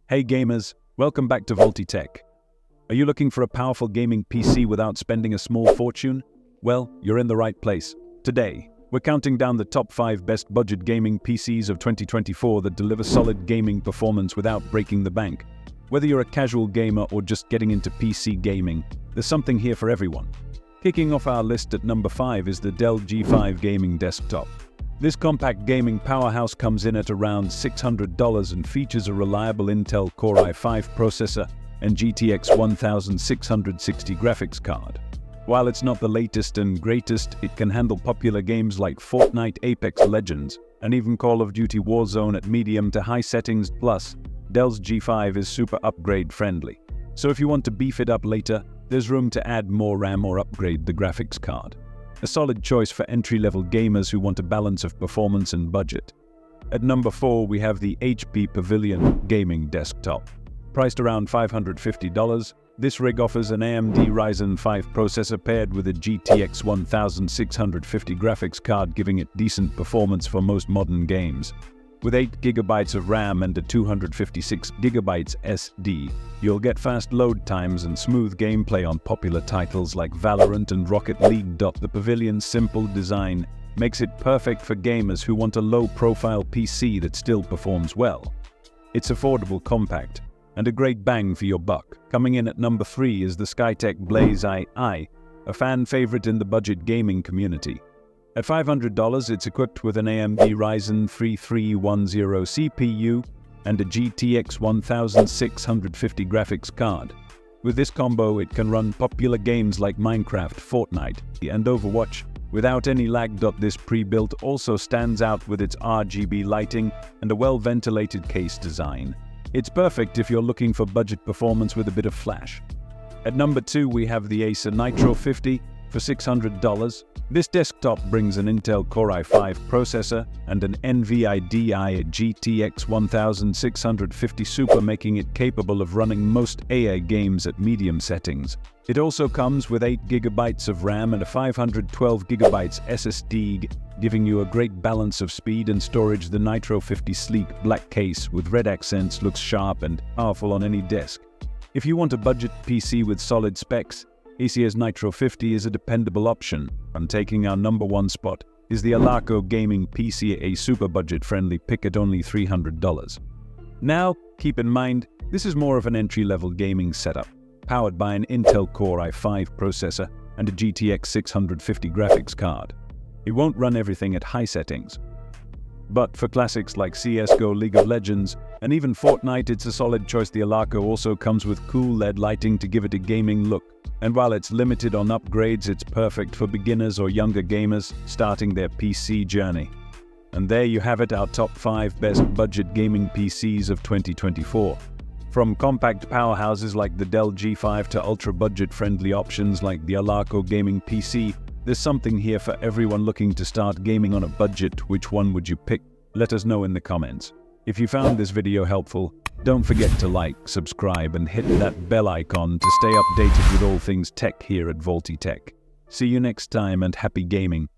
Hey gamers, welcome back to VoltiTech. Are you looking for a powerful gaming PC without spending a small fortune? Well, you're in the right place. Today, we're counting down the top 5 best budget gaming PCs of 2024 that deliver solid gaming performance without breaking the bank. Whether you're a casual gamer or just getting into PC gaming, there's something here for everyone. Kicking off our list at number 5 is the Dell G5 Gaming Desktop. This compact gaming powerhouse comes in at around $600 and features a reliable Intel Core i5 processor and GTX 1660 graphics card. While it's not the latest and greatest, it can handle popular games like Fortnite, Apex Legends, and even Call of Duty Warzone at medium to high settings. Plus, Dell's G5 is super upgrade friendly. So if you want to beef it up later, there's room to add more RAM or upgrade the graphics card. A solid choice for entry-level gamers who want a balance of performance and budget. At number 4, we have the HP Pavilion Gaming Desktop. Priced around $550, this rig offers an AMD Ryzen 5 processor paired with a GTX 1650 graphics card, giving it decent performance for most modern games. With 8GB of RAM and a 256GB SD, you'll get fast load times and smooth gameplay on popular titles like Valorant and Rocket League. The Pavilion's simple design makes it perfect for gamers who want a low-profile PC that still performs well. It's affordable, compact, and a great bang for your buck. Coming in at number 3 is the Skytech Blaze II, a fan favorite in the budget gaming community. At $500, it's equipped with an AMD Ryzen 3310 CPU and a GTX 1650 graphics card. With this combo, it can run popular games like Minecraft, Fortnite, and Overwatch without any lag. This pre-built also stands out with its RGB lighting and a well-ventilated case design. It's perfect if you're looking for budget performance with a bit of flash. At number 2, we have the Acer Nitro 50 for $600. This desktop brings an Intel Core i5 processor and an NVIDIA GTX 1650 Super, making it capable of running most AI games at medium settings. It also comes with 8GB of RAM and a 512GB SSD, giving you a great balance of speed and storage. The Nitro 50 sleek black case with red accents looks sharp and powerful on any desk. If you want a budget PC with solid specs, Acer's Nitro 50 is a dependable option. And taking our number 1 spot is the Alarco Gaming PC, a super budget-friendly pick at only $300. Now, keep in mind, this is more of an entry-level gaming setup, powered by an Intel Core i5 processor and a GTX 650 graphics card. It won't run everything at high settings. But for classics like CSGO, League of Legends, and even Fortnite, it's a solid choice. The Alarco also comes with cool LED lighting to give it a gaming look. And while it's limited on upgrades, it's perfect for beginners or younger gamers starting their PC journey. And there you have it, our top 5 best budget gaming PCs of 2024. From compact powerhouses like the Dell G5 to ultra-budget-friendly options like the Alarco Gaming PC, there's something here for everyone looking to start gaming on a budget. Which one would you pick? Let us know in the comments. If you found this video helpful, don't forget to like, subscribe, and hit that bell icon to stay updated with all things tech here at VoltiTech. See you next time and happy gaming.